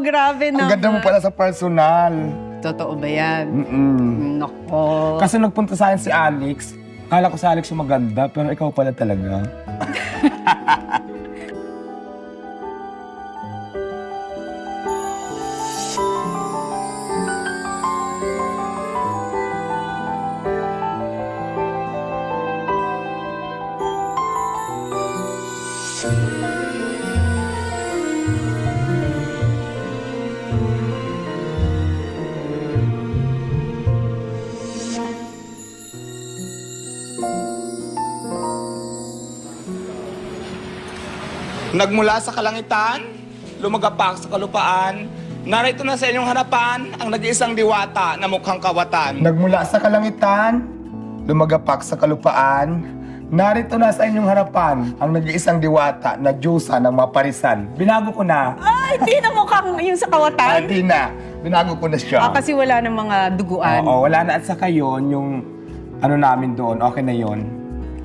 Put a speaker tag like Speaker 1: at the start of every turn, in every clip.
Speaker 1: grabe
Speaker 2: Ang
Speaker 1: naman.
Speaker 2: ganda mo pala sa personal.
Speaker 1: Totoo ba yan? Nako.
Speaker 2: Kasi nagpunta sa akin si Alex, kala ko si Alex yung maganda, pero ikaw pala talaga.
Speaker 3: Nagmula sa kalangitan, lumagapak sa kalupaan, narito na sa inyong harapan ang nag-iisang diwata na mukhang kawatan.
Speaker 2: Nagmula sa kalangitan, lumagapak sa kalupaan, narito na sa inyong harapan ang nag-iisang diwata na Diyosa ng maparisan. Binago ko na.
Speaker 1: Ay, di na mukhang yung sa kawatan.
Speaker 2: Hindi na. Binago ko na siya.
Speaker 1: Kasi wala ng mga duguan.
Speaker 2: Oo, wala na. At saka yun, yung ano namin doon, okay na yun.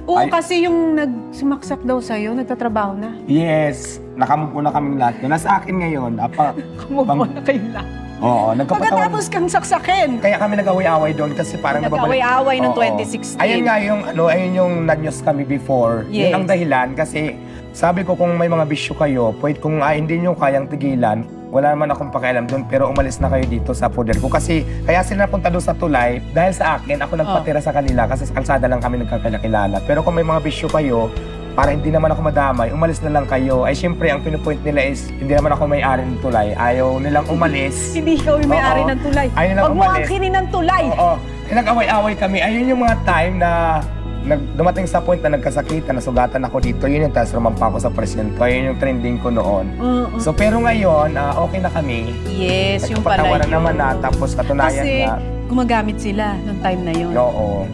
Speaker 1: Oo,
Speaker 2: Ay-
Speaker 1: kasi yung nagsumaksak daw sa'yo, nagtatrabaho na.
Speaker 2: Yes, nakamupo na kaming lahat. Nasa akin ngayon.
Speaker 1: Kumuha na kayo lang.
Speaker 2: Oo, nagkapatawan.
Speaker 1: Pagkatapos kang saksakin.
Speaker 2: Kaya kami nag-away-away doon kasi parang
Speaker 1: Nag-away-away noong
Speaker 2: Oo.
Speaker 1: 2016.
Speaker 2: Ayun nga yung, ayun yung nag-news kami before.
Speaker 1: Yes.
Speaker 2: Yun ang dahilan kasi sabi ko kung may mga bisyo kayo, pwede kung hindi nyo kayang tigilan, wala naman akong pakialam doon, pero umalis na kayo dito sa poder ko. Kasi kaya sila napunta doon sa tulay, dahil sa akin, ako nagpatira sa kanila kasi sa kalsada lang kami nagkakilala. Pero kung may mga bisyo kayo, para hindi naman ako madamay, umalis na lang kayo. Ay syempre, ang pinupoint nila is, hindi naman ako may-ari ng tulay. Ayaw nilang umalis.
Speaker 1: Hindi ikaw yung may-ari
Speaker 2: Oo.
Speaker 1: ng tulay.
Speaker 2: Ayaw nilang
Speaker 1: Huwag mo
Speaker 2: umalis.
Speaker 1: angkinin ng tulay.
Speaker 2: Oo. Nag-away-away kami. Ayun yung mga time na dumating sa point na nagkasakitan, nasugatan ako dito. Yun yung taas rumampa ako sa presinto. Ayun yung trending ko noon. So pero ngayon, okay na kami.
Speaker 1: Yes, yung pala
Speaker 2: Nagpatawaran
Speaker 1: yun.
Speaker 2: naman na. Tapos katunayan
Speaker 1: Kasi
Speaker 2: na.
Speaker 1: gumagamit sila nung time na yun.
Speaker 2: Oo.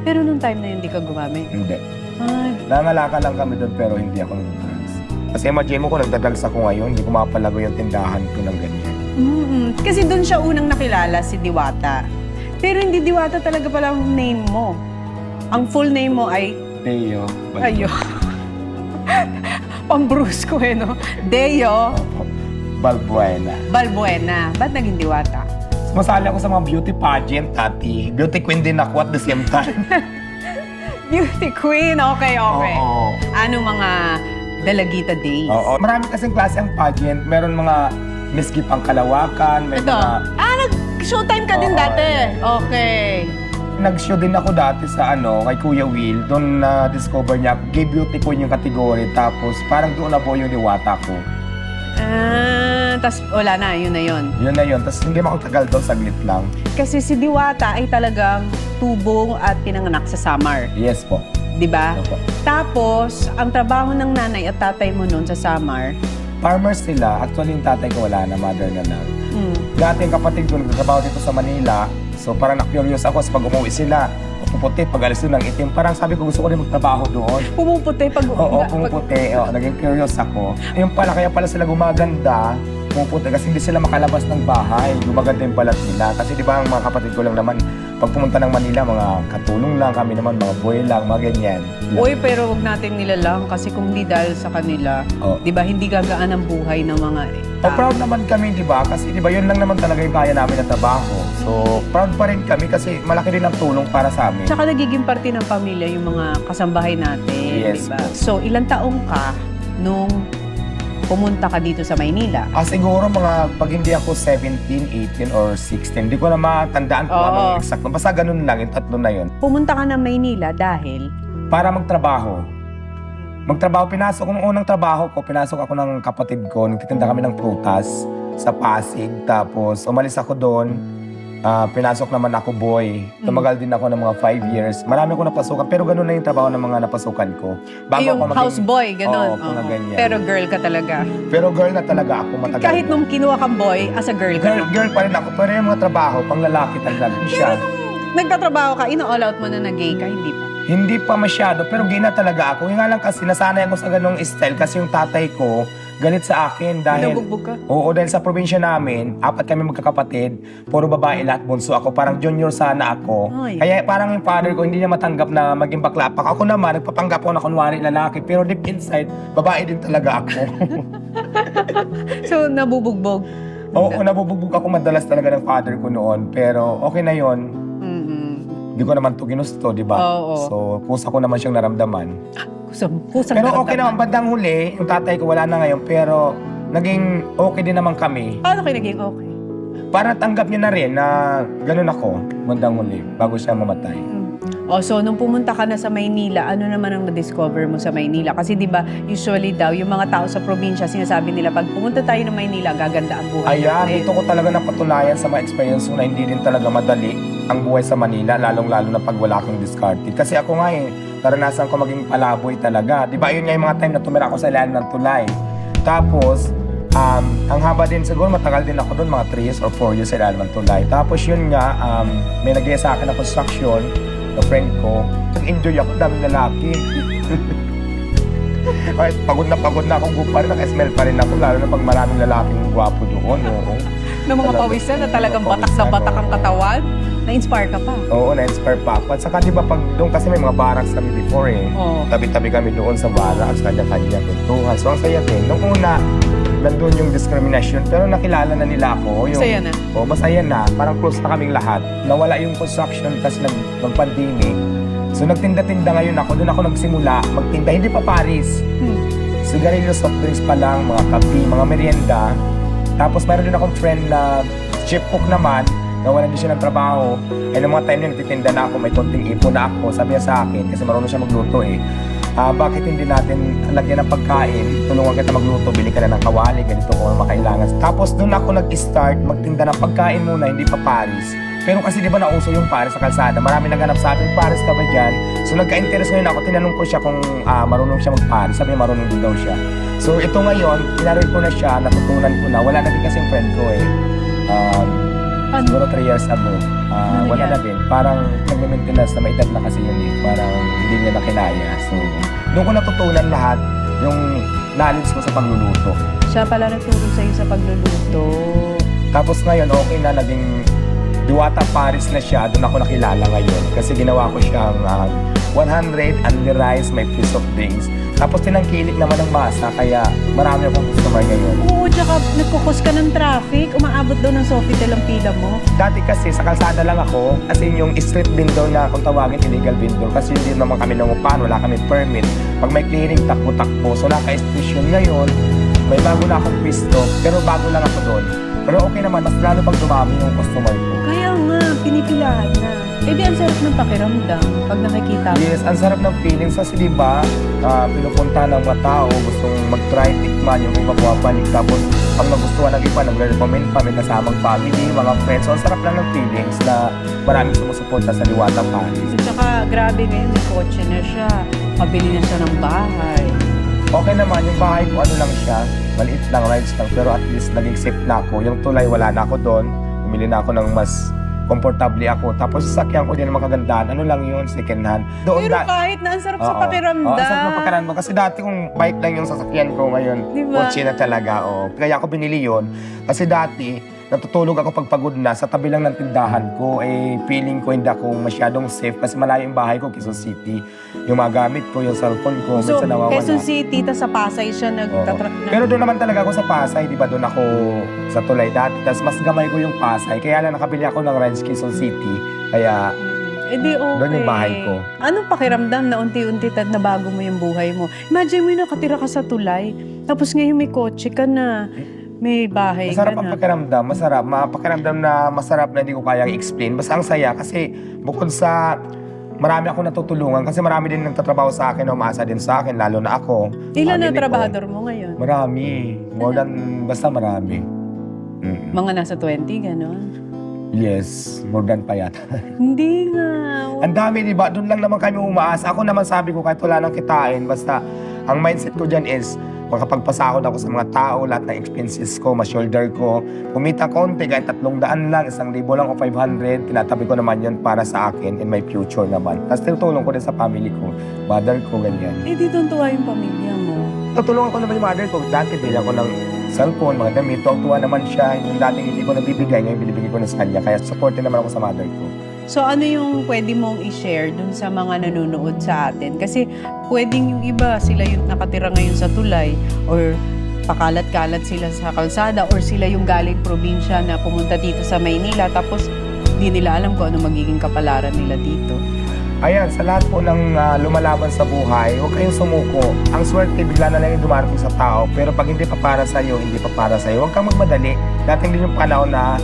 Speaker 1: Pero nung time na yun, di ka gumamit.
Speaker 2: Hindi.
Speaker 1: Ay,
Speaker 2: Nangalaka lang kami doon pero hindi ako nag-drugs. Kasi imagine mo kung nagdadrugs ako ngayon, hindi ko mapalago yung tindahan ko ng ganyan.
Speaker 1: Kasi doon siya unang nakilala, si Diwata. Pero hindi Diwata talaga pala ang name mo. Ang full name mo ay...
Speaker 2: Deo.
Speaker 1: Ayo. Pambrusko eh, no? Deo
Speaker 2: Balbuena.
Speaker 1: Balbuena. Ba't naging Diwata?
Speaker 2: Masali ako sa mga beauty pageant, Tati. Beauty queen din ako at the same time.
Speaker 1: Beauty Queen. Okay.
Speaker 2: Oo.
Speaker 1: Ano mga Dalagita Days?
Speaker 2: Oo. Marami kasing klase ang pageant. Meron mga miski pang kalawakan, may
Speaker 1: Ito.
Speaker 2: mga...
Speaker 1: Nag-showtime ka din
Speaker 2: Oo,
Speaker 1: dati.
Speaker 2: yes.
Speaker 1: Okay.
Speaker 2: Nag-show din ako dati sa kay Kuya Will. Doon na-discover niya, gay beauty queen yung kategory. Tapos parang doon na po yung diwata ko.
Speaker 1: Tas wala na, yun na yun.
Speaker 2: Yun na yun. Tapos hindi makatagal daw, saglit lang.
Speaker 1: Kasi si Diwata ay talagang tubong at pinanganak sa Samar.
Speaker 2: Yes po.
Speaker 1: Di ba?
Speaker 2: Opo.
Speaker 1: Tapos, ang trabaho ng nanay at tatay mo noon sa Samar,
Speaker 2: Farmers sila. Actually, yung tatay ko wala na, mother na lang. Dati yung kapatid ko nagtatrabaho dito sa Manila. So parang na-curious ako sa pag umuwi sila. Puputi, pag alis doon ng itim. Parang sabi ko gusto ko rin magtrabaho doon.
Speaker 1: pumuputi pag...
Speaker 2: Oo, pumuputi. Oo, naging curious ako. Yung pala, kaya pala sila gumaganda. Pumuputi kasi hindi sila makalabas ng bahay. Gumaganda yung balat nila. Kasi di ba ang mga kapatid ko lang naman, pag pumunta ng Manila, mga katulong lang kami naman, mga boy lang, mga ganyan.
Speaker 1: Uy, pero wag natin nilalang kasi kung hindi dahil sa kanila,
Speaker 2: Oh.
Speaker 1: di ba, hindi gagaan ang buhay ng mga
Speaker 2: Oh, proud naman kami, di ba? Kasi di ba yun lang naman talaga yung kaya namin na trabaho. So, proud pa rin kami kasi malaki rin ang tulong para sa amin.
Speaker 1: Tsaka nagiging parte ng pamilya yung mga kasambahay natin,
Speaker 2: Yes,
Speaker 1: di ba?
Speaker 2: po.
Speaker 1: So, ilang taong ka nung pumunta ka dito sa Maynila?
Speaker 2: Siguro mga pag hindi ako 17, 18, or 16, hindi ko na matandaan kung
Speaker 1: Oo.
Speaker 2: anong exact. Basta ganun lang, yung tatlo na yun.
Speaker 1: Pumunta ka ng Maynila dahil
Speaker 2: Para magtrabaho. Pinasok ko nung unang trabaho ko, pinasok ako ng kapatid ko, nagtitinda kami ng prutas sa Pasig. Tapos umalis ako doon, pinasok naman ako boy. Tumagal din ako ng mga 5 years. Marami ko napasukan, pero ganun na yung trabaho ng mga napasukan ko.
Speaker 1: yung
Speaker 2: ako maging-
Speaker 1: houseboy, gano'n.
Speaker 2: Oo, mga ganyan.
Speaker 1: Pero girl ka talaga.
Speaker 2: Pero girl na talaga ako matagal.
Speaker 1: Kahit
Speaker 2: na.
Speaker 1: nung kinuha kang boy, as a girl ka.
Speaker 2: Girl pa rin ako, pero yung mga trabaho, pang lalaki talaga siya.
Speaker 1: Nagtatrabaho ka, ino-all out mo na gay ka, hindi pa.
Speaker 2: Hindi pa masyado, pero gay na talaga ako. Yung nga lang kasi nasanay ako sa ganong style kasi yung tatay ko, galit sa akin dahil...
Speaker 1: Binubugbog ka?
Speaker 2: Oo, dahil sa probinsya namin, 4 kami magkakapatid, puro babae lahat, bunso ako, parang junior sana ako.
Speaker 1: Ay.
Speaker 2: Kaya parang yung father ko, hindi niya matanggap na maging baklapak. Ako naman, nagpapanggap ako na kunwari lalaki, pero deep inside, babae din talaga ako.
Speaker 1: So, nabubugbog.
Speaker 2: Oo, nabubugbog ako madalas talaga ng father ko noon. Pero okay na yon.
Speaker 1: Mm-mm.
Speaker 2: Hindi ko naman to ginusto, di ba?
Speaker 1: Oo.
Speaker 2: So, kusa ko naman siyang naramdaman.
Speaker 1: Kusang
Speaker 2: Pero okay
Speaker 1: naramdaman.
Speaker 2: naman, bandang huli, yung tatay ko wala na ngayon, pero naging okay din naman kami.
Speaker 1: Paano kayo naging okay?
Speaker 2: Para tanggap niya na rin na ganun ako, bandang huli, bago siya mamatay.
Speaker 1: So nung pumunta ka na sa Maynila, ano naman ang na-discover mo sa Maynila? Kasi di ba usually daw, yung mga tao sa probinsya, sinasabi nila, pag pumunta tayo ng Maynila, gaganda ang buhay
Speaker 2: Ayan,
Speaker 1: natin.
Speaker 2: dito ko talaga napatunayan sa mga experience ko na hindi din talaga madali ang buhay sa Manila, lalong-lalo na pag wala kang discarded. Kasi ako nga naranasan ko maging palaboy talaga. Di ba, yun nga yung mga time na tumira ako sa ilalim ng tulay. Tapos, ang haba din siguro, matagal din ako doon, mga 3 years or 4 years sa ilalim ng tulay. Tapos yun nga, may nag sa akin na construction, na friend ko. Nag-enjoy ako, daming lalaki. Kahit pagod na akong gupa rin, naka-smell pa rin ako, lalo na pag maraming lalaking gwapo doon. Oo.
Speaker 1: Ng mga
Speaker 2: Talaga.
Speaker 1: pawisan na talagang
Speaker 2: Mga
Speaker 1: batak na
Speaker 2: pawisan,
Speaker 1: batak ang
Speaker 2: oo.
Speaker 1: katawan, na-inspire ka pa.
Speaker 2: Oo, na-inspire pa ako. At saka di ba pag doon kasi may mga barracks kami before
Speaker 1: Oo.
Speaker 2: Tabi-tabi kami doon sa barracks, kanya-kanya kwentuhan. So ang saya din. Nung una, nandun yung discrimination, pero nakilala na nila ako. Yung,
Speaker 1: Masaya na.
Speaker 2: Oo, masaya na. Parang close na kaming lahat. Nawala yung construction kasi nag-pandemic. So nagtinda-tinda ngayon ako. Doon ako nagsimula magtinda. Hindi pa Paris. Sigarilyo, soft drinks pa lang, mga kape, mga merienda. Tapos meron din akong friend na chef cook naman, nawalan din siya ng trabaho. Eh, noong mga time na nagtitinda na ako, may konting ipon na ako. Sabi niya sa akin, kasi marunong siya magluto bakit hindi natin lagyan ng pagkain, tulungan kita magluto, bili ka na ng kawali, ganito kung ano makailangan. Tapos doon ako nag-start magtinda ng pagkain muna, hindi pa Paris. Pero kasi di ba nauso yung Paris sa kalsada, marami naghanap sa akin, Paris ka ba dyan? So nagka-interest ngayon ako, tinanong ko siya kung marunong siya mag-Paris, sabi niya marunong din daw siya. So ito ngayon, inaral ko na siya, natutunan ko na, wala na din kasing friend ko siguro 3 years ago. Wala na din. Parang nag-maintenance na may edad na kasi yun Parang hindi niya na kinaya. So, doon ko natutunan lahat yung knowledge ko sa pagluluto.
Speaker 1: Siya pala nagturo sa'yo sa pagluluto.
Speaker 2: Tapos ngayon, okay na, naging Diwata Paris na siya. Doon ako nakilala ngayon. Kasi ginawa ko siyang 100 only rice, may piece of drinks. Tapos tinangkilik naman ng masa, kaya marami akong customer ngayon.
Speaker 1: Oo, tsaka nagkukos ka ng traffic, umaabot daw ng Sofitel ang pila mo.
Speaker 2: Dati kasi sa kalsada lang ako, kasi yung street vendor na kung tawagin illegal vendor, kasi hindi naman kami nangupahan, wala kami permit. Pag may clearing, takbo-takbo. So naka-station ngayon, may bago na akong pisto, pero bago lang ako doon. Pero okay naman, mas lalo pag dumami yung customer ko.
Speaker 1: Kaya nga, pinipilahan na. Eh di, ang sarap ng pakiramdam pag nakikita mo.
Speaker 2: Yes, ang sarap ng feelings kasi diba, pinupunta ng mga tao, gustong mag-try, tikman yung iba bumabalik. Tapos pag nagustuhan ng iba, nagre-recommend pa, may kasamang family, mga friends. So ang sarap lang ng feelings na maraming sumusuporta sa Diwata Paris.
Speaker 1: At saka, grabe ngayon, may kotse na siya. Mabili na siya ng bahay.
Speaker 2: Okay naman, yung bahay ko ano lang siya, maliit lang, rides lang, pero at least naging safe na ako. Yung tulay, wala na ako doon. Bumili na ako ng mas komportable ako. Tapos sasakyan ko din ng magagandaan. Ano lang yun, second hand. Doon
Speaker 1: Pero kahit na ang sarap sa
Speaker 2: Oo.
Speaker 1: pakiramdam.
Speaker 2: Oo, ang sarap ng pakiramdam. Kasi dati kung bike lang yung sasakyan ko ngayon,
Speaker 1: Diba?
Speaker 2: kotse na talaga. Kaya ako binili yun. Kasi dati, natutulog ako pag pagod na sa tabi lang ng tindahan ko. Feeling ko hindi ako masyadong safe kasi malayo yung bahay ko, Quezon City. Yung mga gamit ko, yung cellphone ko,
Speaker 1: So,
Speaker 2: minsan nawawala.
Speaker 1: Quezon City, tas sa Pasay siya
Speaker 2: Oo.
Speaker 1: nagtatrak na.
Speaker 2: Pero doon naman talaga ako sa Pasay, di ba? Doon ako sa tulay dati. Tapos mas gamay ko yung Pasay. Kaya lang nakabili ako ng Ranch Quezon City. Kaya
Speaker 1: Eh di okay.
Speaker 2: Doon yung bahay ko.
Speaker 1: Anong pakiramdam na unti-unti na bago mo yung buhay mo? Imagine mo yung nakatira ka sa tulay, tapos ngayon may kotse ka na, may bahay
Speaker 2: masarap
Speaker 1: ka
Speaker 2: ang
Speaker 1: na.
Speaker 2: pakiramdam. Masarap. Pakiramdam na masarap na hindi ko kayang i-explain. Basta ang saya kasi bukod sa marami akong natutulungan kasi marami din nagtatrabaho sa akin na umaasa din sa akin, lalo na ako.
Speaker 1: Ilan na
Speaker 2: family ko.
Speaker 1: trabahador mo ngayon?
Speaker 2: Marami. More than, basta marami.
Speaker 1: Mga nasa 20, gano'n?
Speaker 2: Yes, more than pa yata.
Speaker 1: Hindi nga.
Speaker 2: Ang dami, di ba? Doon lang naman kami umaasa. Ako naman sabi ko, kahit wala nang kitain, basta ang mindset ko dyan is, makapagpasahod ako sa mga tao, lahat ng expenses ko, ma-shoulder ko. Kumita konti, kahit 300 lang, 1,000 lang o 500, tinatabi ko naman yun para sa akin in my future naman. Tapos tinutulong ko din sa family ko, mother ko, ganyan.
Speaker 1: Eh di tuwa yung pamilya mo.
Speaker 2: Tutulungan ko naman yung mother ko. Dati bili ako ng cellphone, mga damit. Tuwa naman siya. Yung dating hindi ko nabibigay, ngayon binibigay ko na sa kanya. Kaya supportin naman ako sa mother ko.
Speaker 1: So ano yung pwede mong i-share dun sa mga nanonood sa atin? Kasi pwedeng yung iba, sila yung nakatira ngayon sa tulay or pakalat-kalat sila sa kalsada or sila yung galing probinsya na pumunta dito sa Maynila tapos di nila alam kung ano magiging kapalaran nila dito.
Speaker 2: Ayan, sa lahat po ng lumalaban sa buhay, huwag kayong sumuko. Ang swerte, bigla na lang yung dumarating sa tao. Pero pag hindi pa para sa'yo, hindi pa para sa'yo. Huwag kang magmadali. Dating din yung panahon na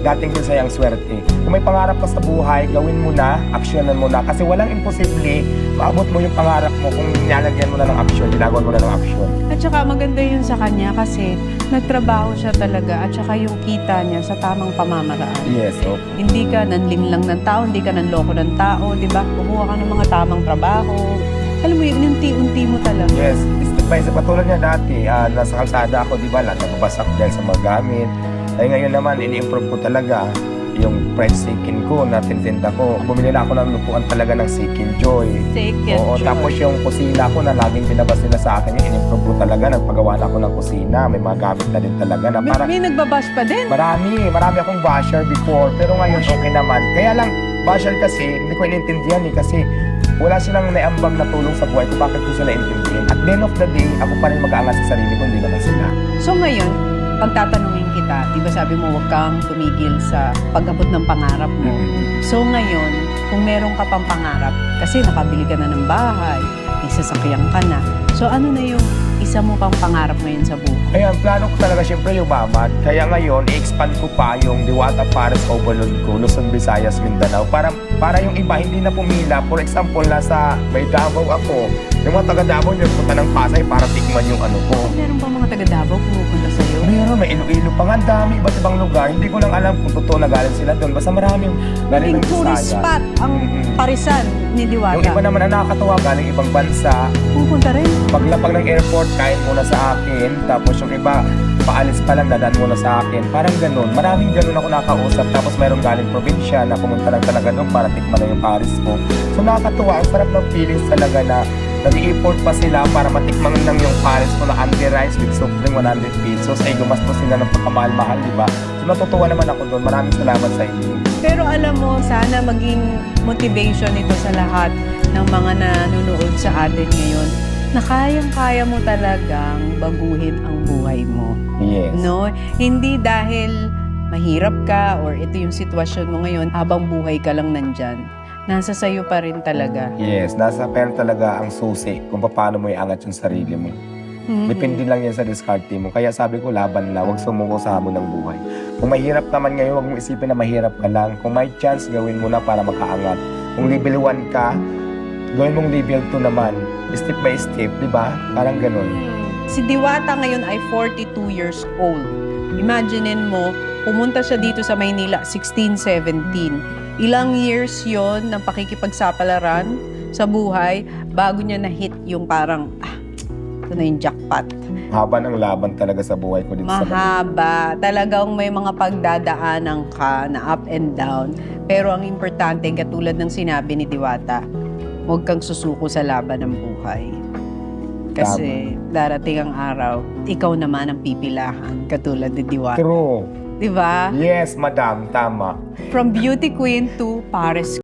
Speaker 2: dating din sa'yo ang swerte. Kung may pangarap ka sa buhay, gawin mo na, aksyonan mo na. Kasi walang imposible, maabot mo yung pangarap mo kung nilalagyan mo na ng aksyon, ginagawa mo na ng aksyon.
Speaker 1: At saka maganda yun sa kanya kasi nagtrabaho siya talaga at saka yung kita niya sa tamang pamamaraan.
Speaker 2: Yes, okay.
Speaker 1: Hindi ka nanlinlang ng tao, hindi ka nanloko ng tao, di ba? Kumuha ka ng mga tamang trabaho. Alam mo yun, unti-unti mo talaga.
Speaker 2: Yes, step by step. Patulad niya dati, nasa kalsada ako, di ba, lahat nababasak dahil sa mga gamit. Ay ngayon naman, ini-improve ko talaga yung fried chicken ko na tintinda ko. Bumili na ako ng lupuan talaga ng Chicken Joy.
Speaker 1: Chicken
Speaker 2: Oo,
Speaker 1: Joy.
Speaker 2: tapos yung kusina ko na laging binabas nila sa akin, yung in-improve ko talaga. Nagpagawa na ako ng kusina. May mga gamit na din talaga na para...
Speaker 1: May nagbabash pa din.
Speaker 2: Marami akong basher before, pero ngayon okay naman. Kaya lang, basher kasi, hindi ko inintindihan kasi wala silang naiambag na tulong sa buhay ko. Bakit ko sila intindihin? At the end of the day, ako pa rin mag-aangat sa sarili ko, hindi naman sila.
Speaker 1: So ngayon, pagtatanungin kita, di ba sabi mo huwag kang tumigil sa pag-abot ng pangarap mo. So ngayon, kung meron ka pang pangarap, kasi nakabili ka na ng bahay, may sasakyan ka na. So ano na yung isa mo pang pangarap ngayon sa buhay?
Speaker 2: Ayan, plano ko talaga siyempre yung mamad. Kaya ngayon, i-expand ko pa yung Diwata Pares Overload ko, Luzon, Visayas, Mindanao. Para yung iba hindi na pumila. For example, nasa may Davao ako. Yung mga taga Davao nyo, punta ng Pasay para tikman yung ano ko.
Speaker 1: Meron pa mga taga Davao pumupunta sa'yo?
Speaker 2: Mayroon, may Iloilo pa nga. Ang dami, iba't ibang lugar. Hindi ko lang alam kung totoo na galing sila doon. Basta maraming galing
Speaker 1: Naging
Speaker 2: ng
Speaker 1: tourist
Speaker 2: Visayas.
Speaker 1: spot ang Parisan ni Diwata.
Speaker 2: Yung iba naman na nakakatawa galing ibang bansa.
Speaker 1: Pupunta rin.
Speaker 2: Paglapag ng airport, kain muna sa akin. Tapos yung iba, paalis pa lang, dadaan muna sa akin. Parang ganun. Maraming ganun ako nakausap. Tapos mayroong galing probinsya na pumunta lang talaga doon para tikman na yung Paris ko. So nakakatuwa. Ang sarap ng feelings talaga na nag-i-import pa sila para matikman lang yung Paris ko na Andy Rice with soft drink 100 pesos. Ay, gumastos sila ng pagkamahal-mahal, di ba? So natutuwa naman ako doon. Maraming salamat sa inyo.
Speaker 1: Pero alam mo, sana maging motivation ito sa lahat ng mga nanonood sa atin ngayon na kayang-kaya mo talagang baguhin ang buhay mo.
Speaker 2: Yes.
Speaker 1: No? Hindi dahil mahirap ka or ito yung sitwasyon mo ngayon, habang buhay ka lang nandyan. Nasa sayo pa rin talaga.
Speaker 2: Yes, nasa pera talaga ang susi kung paano mo iangat yung sarili mo. Depende lang yan sa diskarte mo. Kaya sabi ko, laban na, huwag sumuko sa hamon ng buhay. Kung mahirap naman ngayon, huwag mong isipin na mahirap ka lang. Kung may chance, gawin mo na para makaangat. Kung level 1 ka, gawin mong level 2 naman. Step by step, di ba? Parang ganun.
Speaker 1: Si Diwata ngayon ay 42 years old. Imaginein mo, pumunta siya dito sa Maynila, 16, 17. Ilang years yon ng pakikipagsapalaran sa buhay bago niya na-hit yung parang, ito na yung jackpot.
Speaker 2: Haba ng laban talaga sa buhay ko dito sa
Speaker 1: Mahaba. Talagang may mga pagdadaanan ka na up and down. Pero ang importante, katulad ng sinabi ni Diwata, huwag kang susuko sa laban ng buhay. Kasi darating ang araw, ikaw naman ang pipilahan, katulad ni Diwata.
Speaker 2: True.
Speaker 1: Diba?
Speaker 2: Yes, madam. Tama.
Speaker 1: From beauty queen to Paris